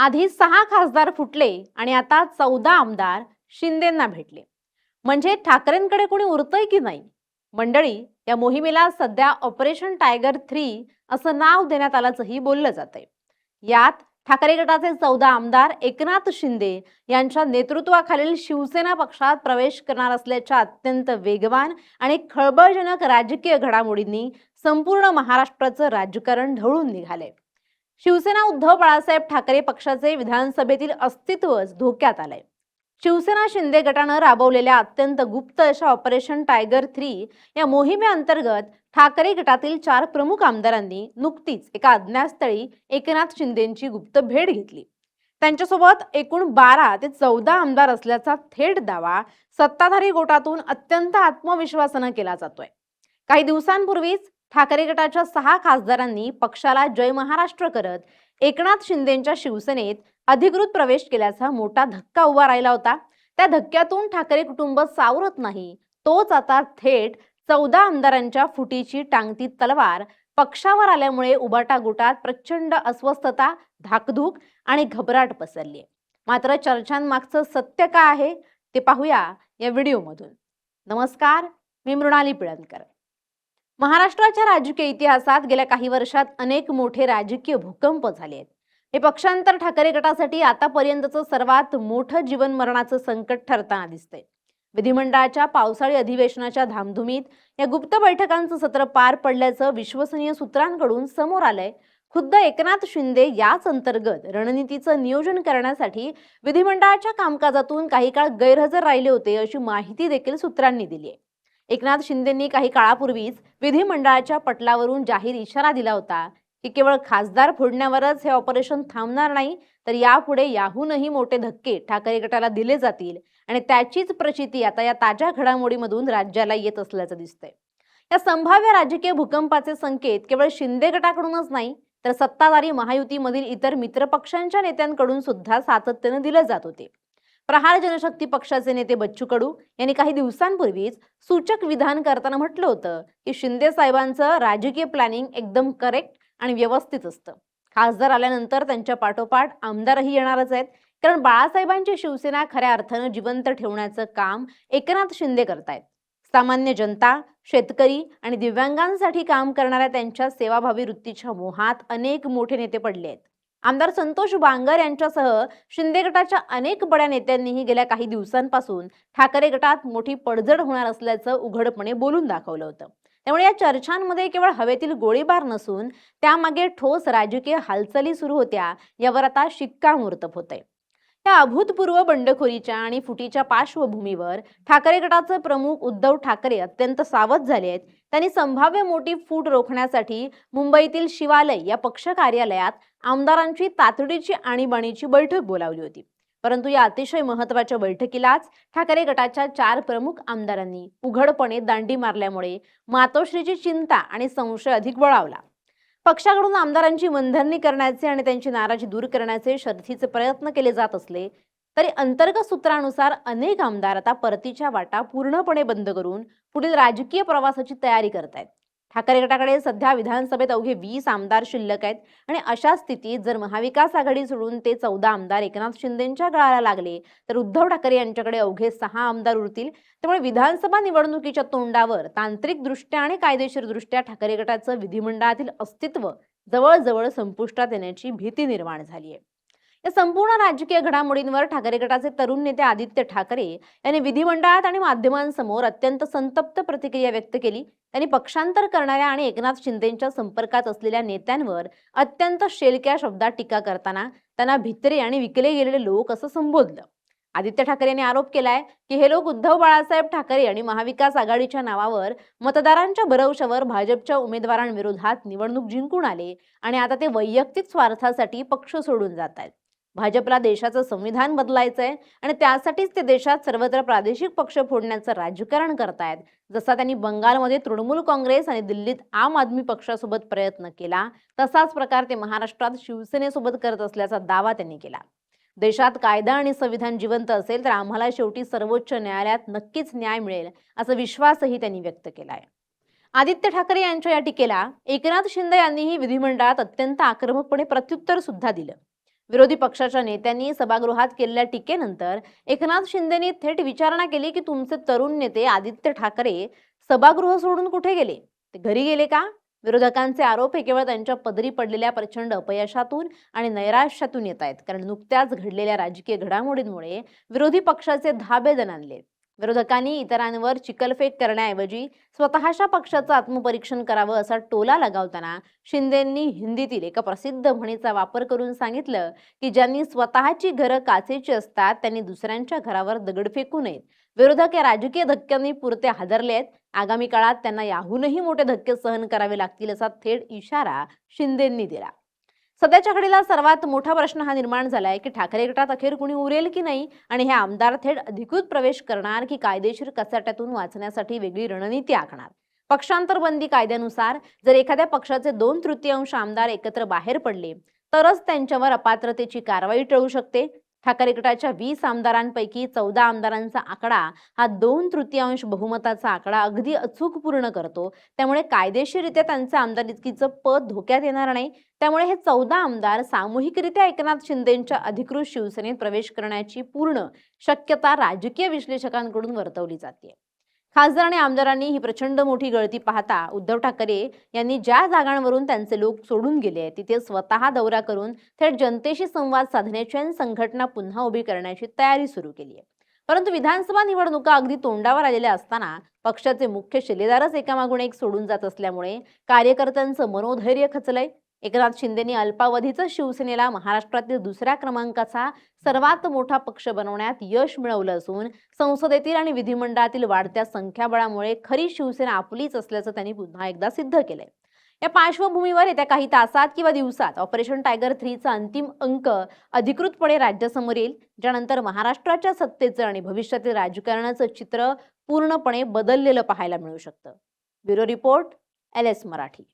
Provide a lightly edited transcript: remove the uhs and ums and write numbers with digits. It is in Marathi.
आधी 6 खासदार फुटले आणि आता 14 आमदार शिंदेंना भेटले. म्हणजे ठाकरेंकडे कोणी उरतंय की नाही? मंडळी, या मोहिमेला सध्या ऑपरेशन टायगर 3 असं नाव देण्यात आल्याचंही बोललं जातंय. यात ठाकरे गटाचे 14 आमदार एकनाथ शिंदे यांच्या नेतृत्वाखालील शिवसेना पक्षात प्रवेश करणार असल्याच्या अत्यंत वेगवान आणि खळबळजनक राजकीय घडामोडींनी संपूर्ण महाराष्ट्राचं राजकारण ढवळून निघालंय. शिवसेना उद्धव बाळासाहेब ठाकरे पक्षाचे विधानसभेतील अस्तित्वच धोक्यात आलंय. शिवसेना शिंदे गटानं राबवलेल्या अत्यंत गुप्त अशा ऑपरेशन टायगर 3 या मोहिमेअंतर्गत ठाकरे गटातील 4 प्रमुख आमदारांनी नुकतीच एका अज्ञातस्थळी एकनाथ शिंदेंची गुप्त भेट घेतली. त्यांच्यासोबत एकूण 12 ते 14 आमदार असल्याचा थेट दावा सत्ताधारी गोटातून अत्यंत आत्मविश्वासानं केला जातोय. काही दिवसांपूर्वीच ठाकरे गटाच्या 6 खासदारांनी पक्षाला जय महाराष्ट्र करत एकनाथ शिंदेंच्या शिवसेनेत अधिकृत प्रवेश केल्याचा मोठा धक्का उभा राहिला होता. त्या धक्क्यातून ठाकरे कुटुंब सावरत नाही. तोच आता थेट 14 आमदारांच्या फुटीची टांगती तलवार पक्षावर आल्यामुळे उबाटा गोटात प्रचंड अस्वस्थता, धाकधूक आणि घबराट पसरली. मात्र चर्चांमागचं सत्य काय आहे ते पाहूया या व्हिडिओमधून. नमस्कार, मी मृणाली पिळणकर. महाराष्ट्राच्या राजकीय इतिहासात गेल्या काही वर्षात अनेक मोठे राजकीय भूकंप झाले आहेत. हे पक्षांतर ठाकरे गटासाठी आतापर्यंतचं सर्वात मोठं जीवन मरणाचं संकट ठरताना दिसतंय. विधिमंडळाच्या पावसाळी अधिवेशनाच्या धामधुमीत या गुप्त बैठकांचं सत्र पार पडल्याचं विश्वसनीय सूत्रांकडून समोर आलंय. खुद्द एकनाथ शिंदे याच अंतर्गत रणनीतीचं नियोजन करण्यासाठी विधिमंडळाच्या कामकाजातून काही काळ गैरहजर राहिले होते, अशी माहिती देखील सूत्रांनी दिली आहे. एकनाथ शिंदेंनी काही काळापूर्वीच विधिमंडळाच्या पटलावरून जाहीर इशारा दिला होता की केवळ खासदार फोडण्यावरच हे ऑपरेशन थांबणार नाही, तर यापुढे याहूनही मोठे धक्के ठाकरे गटाला दिले जातील आणि त्याचीच प्रचिती आता या ताज्या घडामोडीमधून राज्याला येत असल्याचं दिसतंय. या संभाव्य राजकीय भूकंपाचे संकेत केवळ शिंदे गटाकडूनच नाही, तर सत्ताधारी महायुतीमधील इतर मित्रपक्षांच्या नेत्यांकडून सुद्धा सातत्याने दिले जात होते. प्रहार जनशक्ती पक्षाचे नेते बच्चू कडू यांनी काही दिवसांपूर्वीच सूचक विधान करताना म्हटलं होतं की शिंदे साहेबांचं राजकीय प्लॅनिंग एकदम करेक्ट आणि व्यवस्थित असतं. खासदार आल्यानंतर त्यांच्या पाठोपाठ आमदारही येणारच आहेत, कारण बाळासाहेबांची शिवसेना खऱ्या अर्थानं जिवंत ठेवण्याचं काम एकनाथ शिंदे करतायत. सामान्य जनता, शेतकरी आणि दिव्यांगांसाठी काम करणाऱ्या त्यांच्या सेवाभावी वृत्तीच्या मोहात अनेक मोठे नेते पडले आहेत. आमदार संतोष बांगर यांच्यासह शिंदे गटाच्या अनेक बड्या नेत्यांनीही गेल्या काही दिवसांपासून ठाकरे गटात मोठी पडझड होणार असल्याचं उघडपणे बोलून दाखवलं होतं. त्यामुळे या चर्चांमध्ये केवळ हवेतील गोळीबार नसून त्यामागे ठोस राजकीय हालचाली सुरू होत्या, यावर आता शिक्कामोर्तब होतंय. या अभूतपूर्व बंडखोरीच्या आणि फुटीच्या पार्श्वभूमीवर ठाकरे गटाचे प्रमुख उद्धव ठाकरे अत्यंत सावध झाले आहेत. त्यांनी संभाव्य मोठी फूट रोखण्यासाठी मुंबईतील शिवालय या पक्ष कार्यालयात आमदारांची तातडीची आणीबाणीची बैठक बोलावली होती. परंतु या अतिशय महत्त्वाच्या बैठकीलाच ठाकरे गटाच्या 4 प्रमुख आमदारांनी उघडपणे दांडी मारल्यामुळे मातोश्रीची चिंता आणि संशय अधिक बळावला. पक्षाकडून आमदारांची मनधरणी करण्याचे आणि त्यांची नाराजी दूर करण्याचे शर्थीचे प्रयत्न केले जात असले तरी अंतर्गत सूत्रानुसार अनेक आमदार आता परतीच्या वाटा पूर्णपणे बंद करून पुढील राजकीय प्रवासाची तयारी करतायत. ठाकरे गटाकडे सध्या विधानसभेत अवघे 20 आमदार शिल्लक आहेत आणि अशा स्थितीत जर महाविकास आघाडी सोडून ते 14 आमदार एकनाथ शिंदेंच्या गळाला लागले तर उद्धव ठाकरे यांच्याकडे अवघे 6 आमदार उरतील. त्यामुळे विधानसभा निवडणुकीच्या तोंडावर तांत्रिकदृष्ट्या आणि कायदेशीरदृष्ट्या ठाकरे गटाचं विधिमंडळातील अस्तित्व जवळजवळ संपुष्टात येण्याची भीती निर्माण झाली आहे. या संपूर्ण राजकीय घडामोडींवर ठाकरे गटाचे तरुण नेते आदित्य ठाकरे यांनी विधिमंडळात आणि माध्यमांसमोर अत्यंत संतप्त प्रतिक्रिया व्यक्त केली. त्यांनी पक्षांतर करणाऱ्या आणि एकनाथ शिंदेंच्या संपर्कात असलेल्या नेत्यांवर अत्यंत शेलक्या शब्दात टीका करताना त्यांना भित्रे आणि विकले गेलेले लोक असं संबोधलं. आदित्य ठाकरे यांनी आरोप केलाय की हे लोक उद्धव बाळासाहेब ठाकरे आणि महाविकास आघाडीच्या नावावर मतदारांच्या भरवशावर भाजपच्या उमेदवारांविरोधात निवडणूक जिंकून आले आणि आता ते वैयक्तिक स्वार्थासाठी पक्ष सोडून जात आहेत. भाजपला देशाचं संविधान बदलायचंय आणि त्यासाठीच ते देशात सर्वत्र प्रादेशिक पक्ष फोडण्याचं राजकारण करतायत. जसा त्यांनी बंगालमध्ये तृणमूल काँग्रेस आणि दिल्लीत आम आदमी पक्षासोबत प्रयत्न केला, तसाच प्रकार ते महाराष्ट्रात शिवसेनेसोबत करत असल्याचा दावा त्यांनी केला. देशात कायदा आणि संविधान जिवंत असेल तर आम्हाला शेवटी सर्वोच्च न्यायालयात नक्कीच न्याय मिळेल, असा विश्वासही त्यांनी व्यक्त केलाय. आदित्य ठाकरे यांच्या या टीकेला एकनाथ शिंदे यांनीही विधिमंडळात अत्यंत आक्रमकपणे प्रत्युत्तर सुद्धा दिलं. विरोधी पक्षाच्या नेत्यांनी सभागृहात केलेल्या टीकेनंतर एकनाथ शिंदेंनी थेट विचारणा केली की तुमचे तरुण नेते आदित्य ठाकरे सभागृह सोडून कुठे गेले? ते घरी गेले का? विरोधकांचे आरोप हे केवळ त्यांच्या पदरी पडलेल्या प्रचंड अपयशातून आणि नैराश्यातून येत आहेत, कारण नुकत्याच घडलेल्या राजकीय घडामोडींमुळे विरोधी पक्षाचे धाबे दणाणले. विरोधकांनी इतरांवर चिखलफेक करण्याऐवजी स्वतःच्या पक्षाचं आत्मपरीक्षण करावं असा टोला लगावताना शिंदेंनी हिंदीतील एका प्रसिद्ध म्हणीचा वापर करून सांगितलं की ज्यांनी स्वतःची घरं काचेची असतात त्यांनी दुसऱ्यांच्या घरावर दगड फेकू नयेत. विरोधक या राजकीय धक्क्यांनी पुरते हादरले आहेत. आगामी काळात त्यांना याहूनही मोठे धक्के सहन करावे लागतील असा थेट इशारा शिंदेंनी दिला. सध्याच्या घडीला सर्वात मोठा प्रश्न हा निर्माण झालाय की ठाकरे गटात अखेर कुणी उरेल की नाही, आणि हे आमदार थेट अधिकृत प्रवेश करणार की कायदेशीर कचाट्यातून वाचण्यासाठी वेगळी रणनीती आखणार. पक्षांतर बंदी कायद्यानुसार जर एखाद्या पक्षाचे 2/3 आमदार एकत्र बाहेर पडले तरच त्यांच्यावर अपात्रतेची कारवाई टळू शकते. ठाकरे गटाच्या 20 आमदारांपैकी 14 आमदारांचा आकडा हा 2/3 बहुमताचा आकडा अगदी अचूक पूर्ण करतो. त्यामुळे कायदेशीररित्या त्यांचे आमदारकीचं पद धोक्यात येणार नाही. त्यामुळे हे 14 आमदार सामूहिकरित्या एकनाथ शिंदेंच्या अधिकृत शिवसेनेत प्रवेश करण्याची पूर्ण शक्यता राजकीय विश्लेषकांकडून वर्तवली जाते. खासदार आणि आमदारांनी ही प्रचंड मोठी गळती पाहता उद्धव ठाकरे यांनी ज्या जागांवरून त्यांचे लोक सोडून गेले तिथे स्वतः दौरा करून थेट जनतेशी संवाद साधण्याची आणि संघटना पुन्हा उभी करण्याची तयारी सुरू केली आहे. परंतु विधानसभा निवडणुका अगदी तोंडावर आलेल्या असताना पक्षाचे मुख्य शिलेदारच एकामागून एक सोडून जात असल्यामुळे कार्यकर्त्यांचं मनोधैर्य खचलंय. एकनाथ शिंदेंनी अल्पावधीच शिवसेनेला महाराष्ट्रातील दुसऱ्या क्रमांकाचा सर्वात मोठा पक्ष बनवण्यात यश मिळवलं असून संसदेतील आणि विधिमंडळातील वाढत्या संख्याबळामुळे खरी शिवसेना आपलीच असल्याचं त्यांनी पुन्हा एकदा सिद्ध केलंय. या पार्श्वभूमीवर येत्या काही तासात किंवा दिवसात ऑपरेशन टायगर 3 चा अंतिम अंक अधिकृतपणे राज्यासमोर येईल, ज्यानंतर महाराष्ट्राच्या सत्तेचं आणि भविष्यातील राजकारणाचं चित्र पूर्णपणे बदललेलं पाहायला मिळू शकतं. Bureau report, LS Marathi.